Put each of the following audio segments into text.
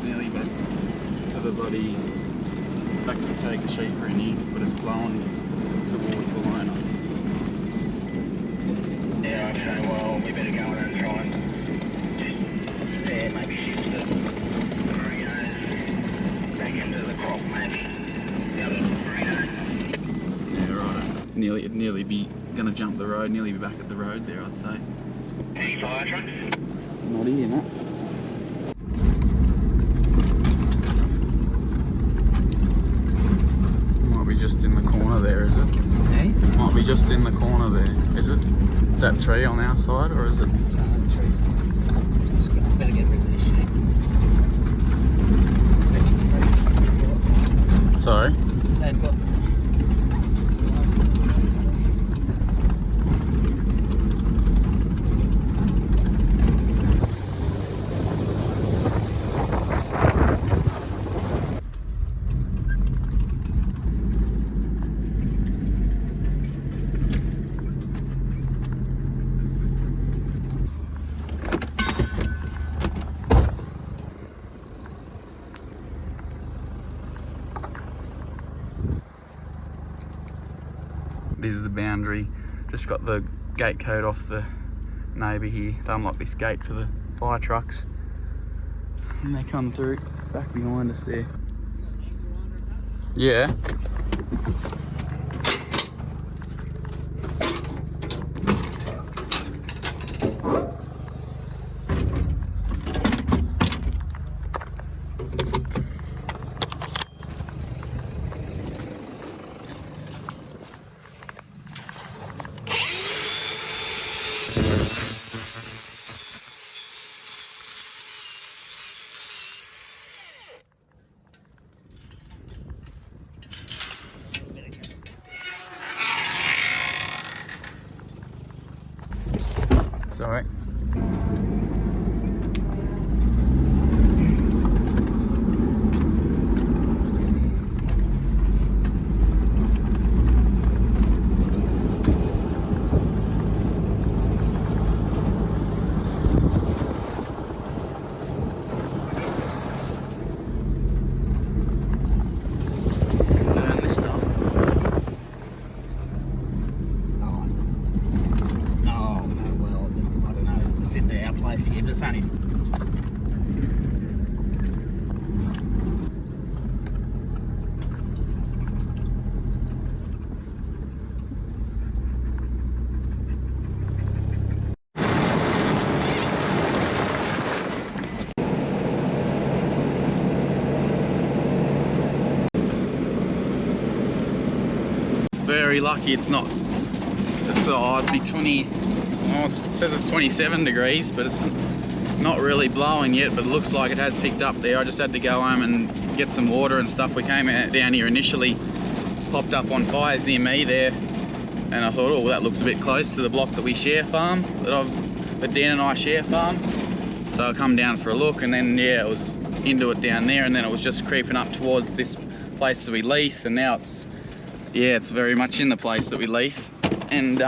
nearly back to the bloody, back to take the sheep in here, but it's blowing towards Holloson. Yeah, okay, well, we better go and try and maybe shift the merinos back into the crop, maybe. The other merino. Yeah, right. It'd nearly be gonna jump the road, nearly be back at the road there, I'd say. Any fire trucks? Not here, no. Might be just in the corner there, is it? Hey? Might be just in the corner there, is it? Is that tree on our side, or is it? No, the tree's not. I better get rid of this sheep. Sorry? They've got... This is the boundary. Just got the gate code off the neighbour here to unlock this gate for the fire trucks. And they come through. It's back behind us there. Yeah. Sorry. Burn this stuff. It's in our place here, but it's only... Very lucky it's not. It's it'd be 20. Well, it says it's 27 degrees, but it's not really blowing yet, but it looks like it has picked up there. I just had to go home and get some water and stuff. We came out down here initially, popped up on fires near me there, and I thought, oh, that looks a bit close to the block that we share farm, that Dan and I share farm. So I come down for a look, and then yeah, it was into it down there, and then it was just creeping up towards this place that we lease, and now it's very much in the place that we lease. And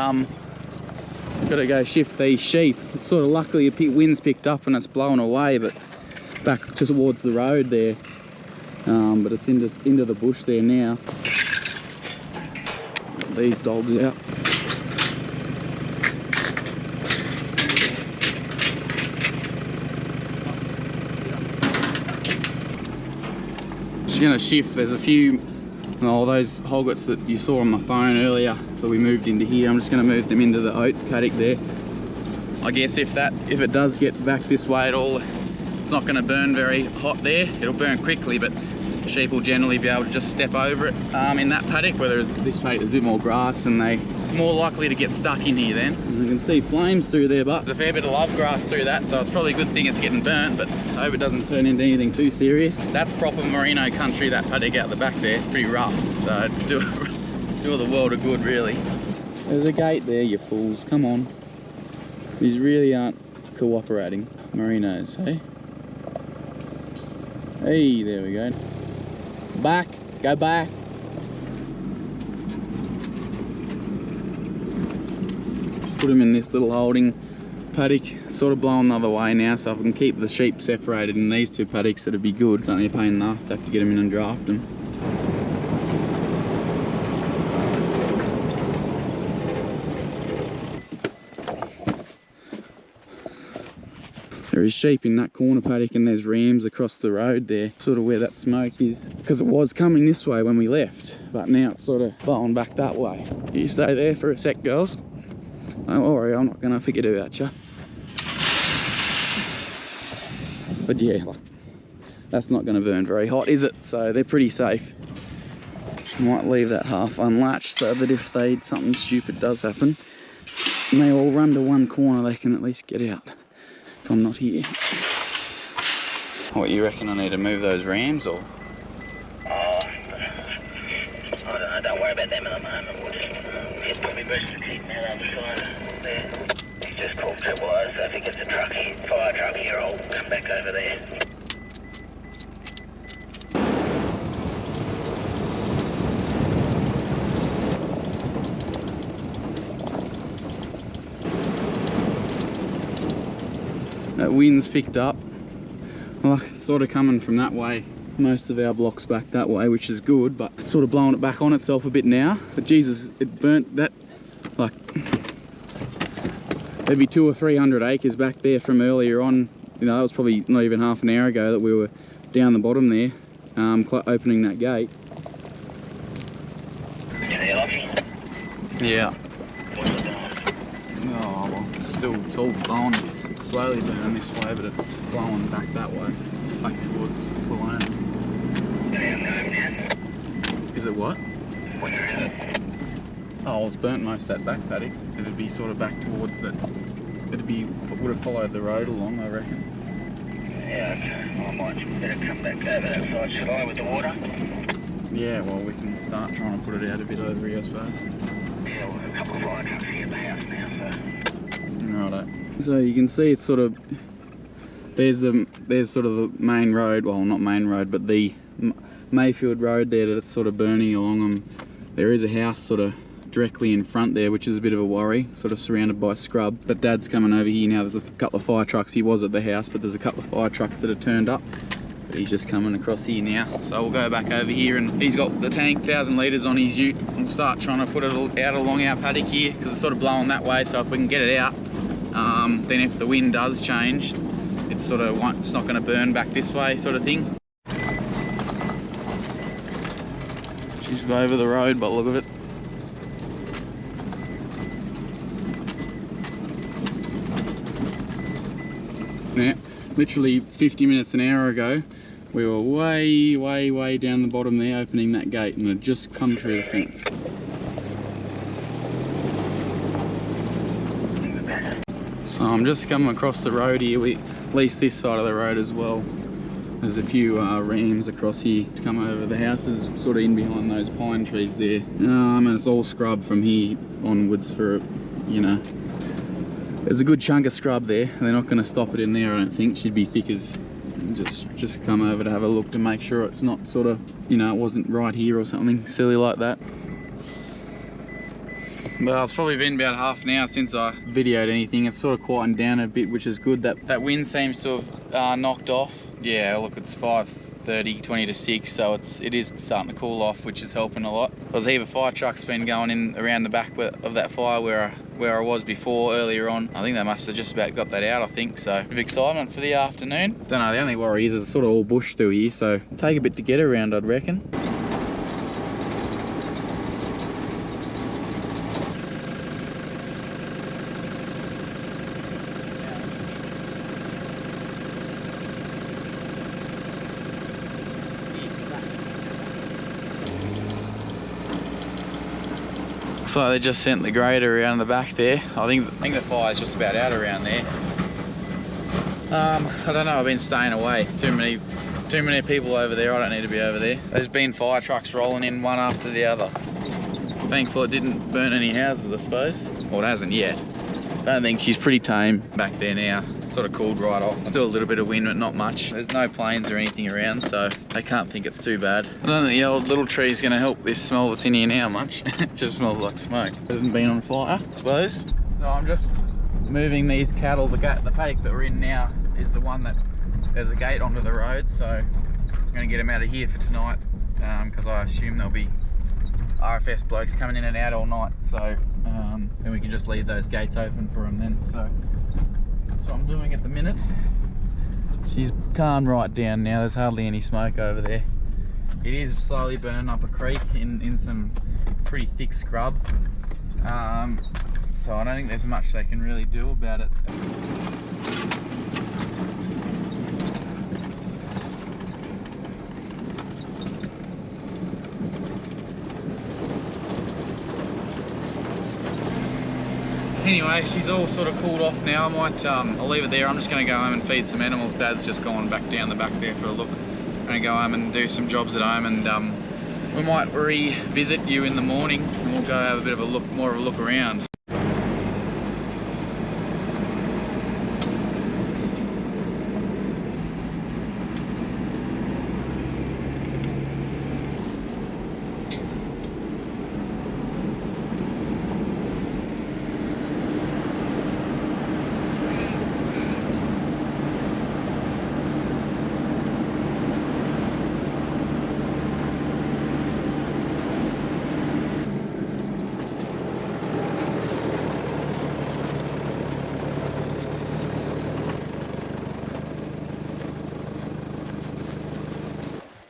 it's got to go shift these sheep. It's sort of luckily the wind's picked up and it's blown away, but back towards the road there. But it's into the bush there now. Got these dogs out. She's gonna shift. There's a few, those hoggets that you saw on my phone earlier that we moved into here. I'm just going to move them into the oat paddock there. I guess if it does get back this way at all, it's not going to burn very hot there. It'll burn quickly, but sheep will generally be able to just step over it in that paddock, where this paddock there's a bit more grass and they more likely to get stuck in here then. And you can see flames through there, but there's a fair bit of love grass through that, so it's probably a good thing it's getting burnt, but I hope it doesn't turn into anything too serious. That's proper merino country, that paddock out the back there, pretty rough, so do the world a good really. There's a gate there, you fools, come on. These really aren't cooperating, merinos, hey? Hey, there we go. Back, go back. Put them in this little holding paddock sort of blowing the other way now, so if we can keep the sheep separated in these two paddocks, it'd be good. It's only a pain in the ass to have to get them in and draft them. There is sheep in that corner paddock and there's rams across the road there, sort of where that smoke is, because it was coming this way when we left, but now it's sort of blowing back that way. You stay there for a sec, girls. Don't worry, I'm not going to forget about you. But yeah, like, that's not going to burn very hot, is it? So they're pretty safe. Might leave that half unlatched so that if something stupid does happen and they all run to one corner, they can at least get out if I'm not here. What, you reckon I need to move those rams or? I don't know, don't worry about them at the moment. We'll just probably best to keep that other side there. He's just called triple O, so if he gets a truck here, fire truck here, I'll come back over there. That wind's picked up. Well, it's sort of coming from that way. Most of our block's back that way, which is good, but it's sort of blowing it back on itself a bit now. But Jesus, it burnt that, like, maybe 200 or 300 acres back there from earlier on. You know, that was probably not even half an hour ago that we were down the bottom there, opening that gate. Yeah. Oh, well, it's all blowing. It's slowly burning this way, but it's blowing back that way, back towards Holloson. Is it what? Oh, it's burnt most of that back paddock. It'd be sort of back towards that. Would have followed the road along, I reckon. Yeah, I might better come back over that side, shall I, with the water? Yeah, well, we can start trying to put it out a bit over here, I suppose. Yeah, we've got a couple of fire trucks here at the house now, so... Righto. So you can see it's sort of, there's sort of the main road, well, not main road, but the Mayfield Road there that it's sort of burning along them. There is a house sort of directly in front there, which is a bit of a worry, sort of surrounded by scrub. But Dad's coming over here now. There's a couple of fire trucks. He was at the house, but there's a couple of fire trucks that have turned up. But he's just coming across here now. So we'll go back over here, and he's got the tank, 1,000 litres on his ute. We'll start trying to put it out along our paddock here, because it's sort of blowing that way. So if we can get it out, then if the wind does change, it's not going to burn back this way, sort of thing. She's over the road by the look of it. Yeah, literally 50 minutes an hour ago, we were way down the bottom there opening that gate, and it just come through the fence. So I'm just coming across the road here, at least this side of the road as well. There's a few rams across here to come over. The house is sort of in behind those pine trees there. And it's all scrub from here onwards for, you know. There's a good chunk of scrub there. They're not going to stop it in there, I don't think. She'd be thick as... Just come over to have a look to make sure it's not sort of, you know, it wasn't right here or something silly like that. Well, it's probably been about half an hour since I videoed anything. It's sort of quieting down a bit, which is good. That wind seems to have knocked off. Yeah, look, it's 5:30, 20 to 6, so it is starting to cool off, which is helping a lot. There's even fire trucks been going in around the back of that fire where I was before earlier on. I think they must have just about got that out, I think, so a bit of excitement for the afternoon. Don't know, the only worry is it's sort of all bush through here, so it'll take a bit to get around, I'd reckon. So they just sent the grader around the back there. I think the fire's just about out around there. I don't know, I've been staying away. Too many people over there, I don't need to be over there. There's been fire trucks rolling in one after the other. Thankful it didn't burn any houses, I suppose. Well, it hasn't yet. Don't think she's pretty tame back there now. Sort of cooled right off. Still a little bit of wind, but not much. There's no planes or anything around, so they can't think it's too bad. I don't think the old little tree's gonna help this smell that's in here now much. It just smells like smoke. It hasn't been on fire, I suppose. So I'm just moving these cattle. The paddock that we're in now is the one that there's a gate onto the road, so I'm going to get them out of here for tonight, because I assume there'll be RFS blokes coming in and out all night, so then we can just leave those gates open for them then. So that's what I'm doing at the minute. She's calmed right down now. There's hardly any smoke over there. It is slowly burning up a creek in some pretty thick scrub, so I don't think there's much they can really do about it. Anyway, she's all sort of cooled off now. I might, I'll leave it there. I'm just going to go home and feed some animals. Dad's just gone back down the back there for a look. I'm going to go home and do some jobs at home, and we might revisit you in the morning, and we'll go have a bit of a look, more of a look around.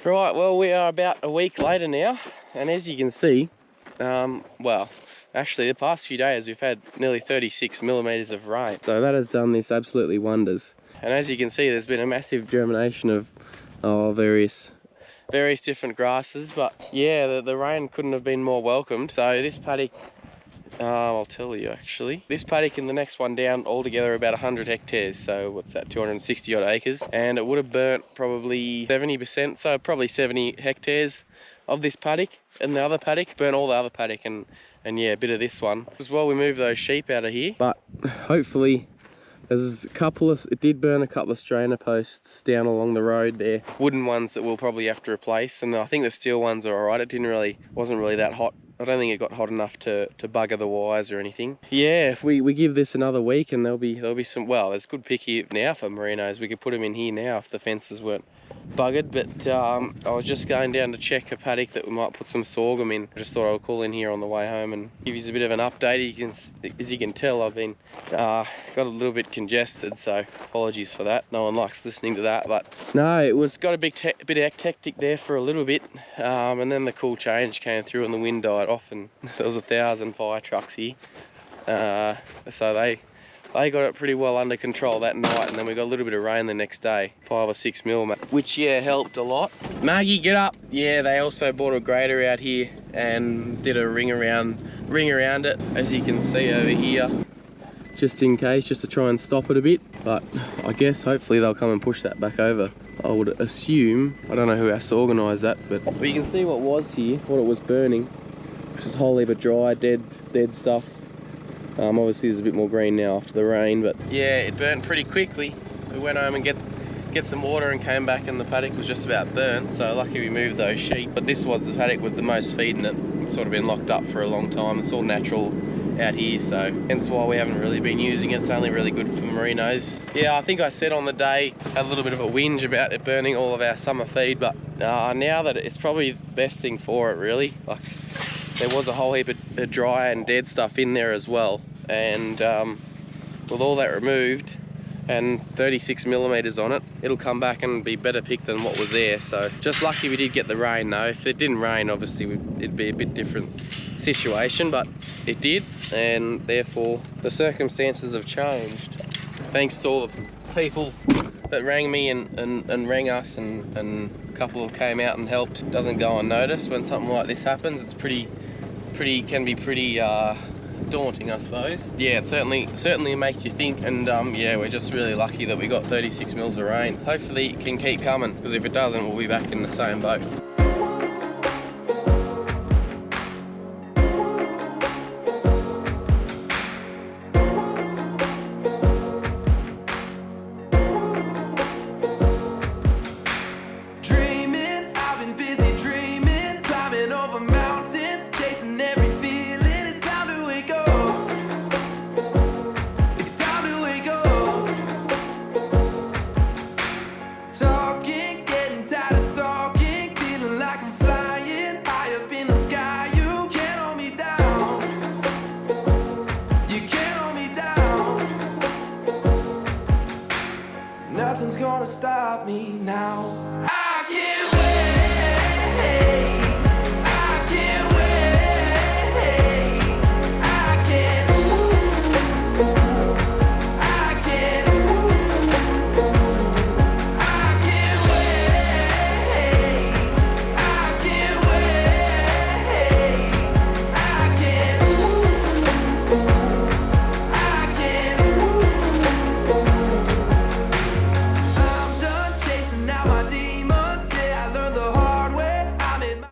Right, well, we are about a week later now, and as you can see, well, actually the past few days we've had nearly 36 millimeters of rain, so that has done this absolutely wonders. And as you can see, there's been a massive germination of various different grasses, but yeah, the rain couldn't have been more welcomed. So this paddock, I'll tell you actually, this paddock and the next one down altogether about 100 hectares, so what's that, 260 odd acres, and it would have burnt probably 70%, so probably 70 hectares of this paddock, and the other paddock burnt all the other paddock, and yeah, a bit of this one as well. We moved those sheep out of here, but hopefully there's it did burn a couple of strainer posts down along the road there, wooden ones that we'll probably have to replace, and I think the steel ones are alright. It wasn't really that hot. I don't think it got hot enough to bugger the wires or anything. Yeah, if we give this another week, and there'll be some, well, there's good pick here now for merinos. We could put them in here now if the fences weren't buggered, but I was just going down to check a paddock that we might put some sorghum in. I just thought I would call in here on the way home and give you a bit of an update. As you can tell, I've been got a little bit congested, so apologies for that. No one likes listening to that, but no, it was got a bit hectic there for a little bit, and then the cool change came through and the wind died off, and there was 1,000 fire trucks here, so they got it pretty well under control that night, and then we got a little bit of rain the next day, 5 or 6 mil, which yeah, helped a lot. Maggie, get up. Yeah, they also bought a grader out here and did a ring around it, as you can see over here, just in case, just to try and stop it a bit. But I guess hopefully they'll come and push that back over. I would assume, I don't know who else organised that, but you can see what was here, what it was burning. Just a whole heap of dry, dead stuff. Obviously there's a bit more green now after the rain, but yeah, it burnt pretty quickly. We went home and get some water and came back, and the paddock was just about burnt, so lucky we moved those sheep. But this was the paddock with the most feed in it. It's sort of been locked up for a long time. It's all natural out here, so hence why we haven't really been using it. It's only really good for merinos. Yeah, I think I said on the day, had a little bit of a whinge about it burning all of our summer feed, but now that it's probably the best thing for it, really. Like, there was a whole heap of dry and dead stuff in there as well, and with all that removed and 36 millimeters on it, it'll come back and be better picked than what was there. So just lucky we did get the rain though. If it didn't rain, obviously it'd be a bit different situation, but it did, and therefore the circumstances have changed. Thanks to all the people that rang me and rang us, and a couple of them came out and helped. It doesn't go unnoticed when something like this happens. It's can be pretty daunting, I suppose. Yeah, it certainly makes you think, and yeah, we're just really lucky that we got 36 mils of rain. Hopefully it can keep coming, because if it doesn't, we'll be back in the same boat. It's time Nothing's gonna stop me now.